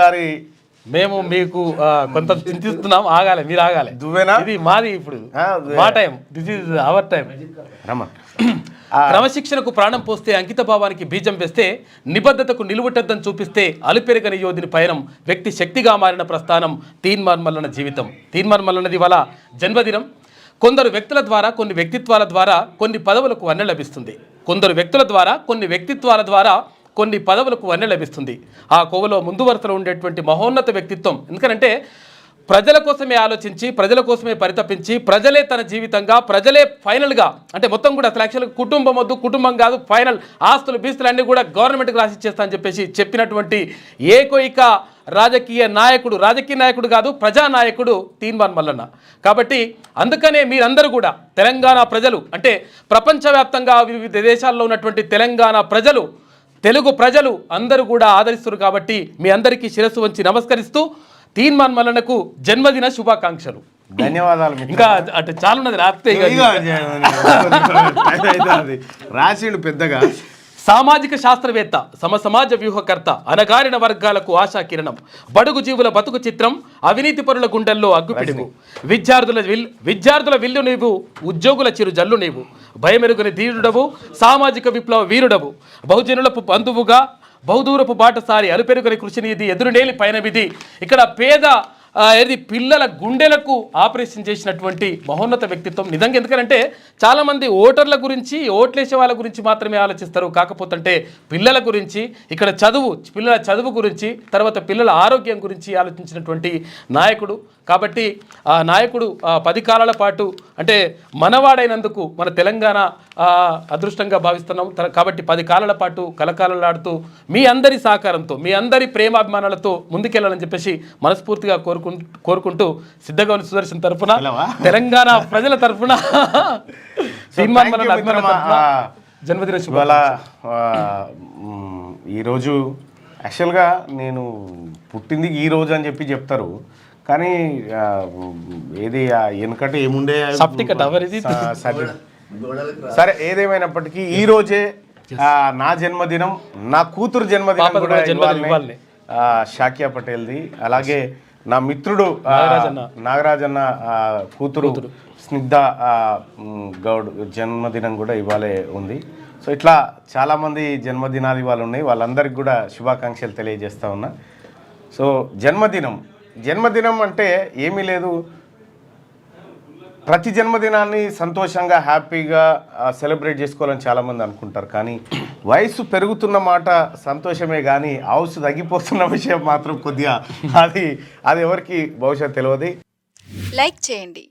గారి మేము మీకు కొంత చింతిస్తున్నాం, ఆగాలి, మీరు ఆగాలి. దువ్వేనా ఇది మాది, ఇప్పుడు మా time, this is our time. క్రమశిక్షణకు ప్రాణం పోస్తే, అంకిత భావానికి బీజం వేస్తే, నిబద్ధతకు నిలువుటద్దని చూపిస్తే, అలుపెరగని యోధుని పయనం, వ్యక్తి శక్తిగా మారిన ప్రస్థానం, తీన్మార్ మల్లన్న జీవితం. తీన్మార్ మల్లన్నది ఇవాళ జన్మదినం. కొందరు వ్యక్తుల ద్వారా, కొన్ని వ్యక్తిత్వాల ద్వారా కొన్ని పదవులకు వన్నె లభిస్తుంది. కొందరు వ్యక్తుల ద్వారా, కొన్ని వ్యక్తిత్వాల ద్వారా కొన్ని పదవులకు వన్నె లభిస్తుంది. ఆ కోవలో ముందు వరుసలో ఉండేటువంటి మహోన్నత వ్యక్తిత్వం. ఎందుకంటే ప్రజల కోసమే ఆలోచించి, ప్రజల కోసమే పరితపించి, ప్రజలే తన జీవితంగా, ప్రజలే ఫైనల్గా, అంటే మొత్తం కూడా అసలు యాక్చువల్గా కుటుంబం వద్దు, కుటుంబం కాదు, ఫైనల్ ఆస్తులు బీస్తులు అన్నీ కూడా గవర్నమెంట్కి రాసిచ్చేస్తా అని చెప్పేసి చెప్పినటువంటి ఏకైక రాజకీయ నాయకుడు కాదు, ప్రజానాయకుడు తీన్మార్ మల్లన్న. కాబట్టి అందుకనే మీరందరూ కూడా తెలంగాణ ప్రజలు, అంటే ప్రపంచవ్యాప్తంగా వివిధ దేశాల్లో ఉన్నటువంటి తెలంగాణ ప్రజలు, తెలుగు ప్రజలు అందరూ కూడా ఆదరిస్తారు. కాబట్టి మీ అందరికీ శిరస్సు వంచి నమస్కరిస్తూ తీన్మార్ మల్లన్నకు జన్మదిన శుభాకాంక్షలు. ధన్యవాదాలు. ఇంకా అంటే చాలా ఉన్నది రాస్తే రాసిండు పెద్దగా. సామాజిక శాస్త్రవేత్త, సమాజ వ్యూహకర్త, అనగారిన వర్గాలకు ఆశా కిరణం, బడుగు జీవుల బతుకు చిత్రం, అవినీతి పరుల గుండెల్లో అగ్గుపిడుగు, విద్యార్థుల విల్లు నీవు, ఉద్యోగుల చిరు జల్లు నీవు, భయమెరుగని ధీరుడవు, సామాజిక విప్లవ వీరుడవు, బహుజనులకు బంధువుగా, బహుదూరపు బాటసారి, అలుపెరుగని కృషి నీది, ఎదురునేలి పైన విధి. ఇక్కడ పేద పిల్లల గుండెలకు ఆపరేషన్ చేసినటువంటి మహోన్నత వ్యక్తిత్వం నిజంగా. ఎందుకంటే చాలామంది ఓటర్ల గురించి, ఓట్లేసే వాళ్ళ గురించి మాత్రమే ఆలోచిస్తారు. కాకపోతే పిల్లల గురించి, ఇక్కడ పిల్లల చదువు గురించి, తర్వాత పిల్లల ఆరోగ్యం గురించి ఆలోచించినటువంటి నాయకుడు. కాబట్టి ఆ నాయకుడు 10 కాలాల పాటు, అంటే మనవాడైనందుకు మన తెలంగాణ అదృష్టంగా భావిస్తున్నాం. కాబట్టి 10 కాలాల పాటు కలకాలలాడుతూ మీ అందరి సహకారంతో, మీ అందరి ప్రేమాభిమానాలతో ముందుకెళ్ళాలని చెప్పేసి మనస్ఫూర్తిగా కోరుకుంటూ సిద్ధగౌని సుదర్శన్ తరఫున, తెలంగాణ ప్రజల తరఫున జన్మదిన శుభాకాంక్షలు. ఈరోజు యాక్చువల్గా నేను పుట్టింది ఈ రోజు అని చెప్పి చెప్తారు, కానీ ఏది వెనుకటి ఏముండే సరే, ఏదేమైనప్పటికీ ఈ రోజే నా జన్మదినం, నా కూతురు జన్మదినం కూడా షాకియా పటేల్ది. అలాగే నా మిత్రుడు నాగరాజన్న కూతురు స్నిగ్ధ గౌడ్ జన్మదినం కూడా ఇవాళే ఉంది. సో ఇట్లా చాలామంది జన్మదినాలు ఇవాళ ఉన్నాయి. వాళ్ళందరికీ కూడా శుభాకాంక్షలు తెలియజేస్తా ఉన్నా. సో జన్మదినం అంటే ఏమీ లేదు, ప్రతి జన్మదినాన్ని సంతోషంగా హ్యాపీగా సెలబ్రేట్ చేసుకోవాలని చాలామంది అనుకుంటారు. కానీ వయసు పెరుగుతున్న మాట సంతోషమే, కానీ ఆయుసు తగ్గిపోతున్న విషయం మాత్రం కొద్దిగా అది ఎవరికి బహుశా తెలియదు. లైక్ చేయండి.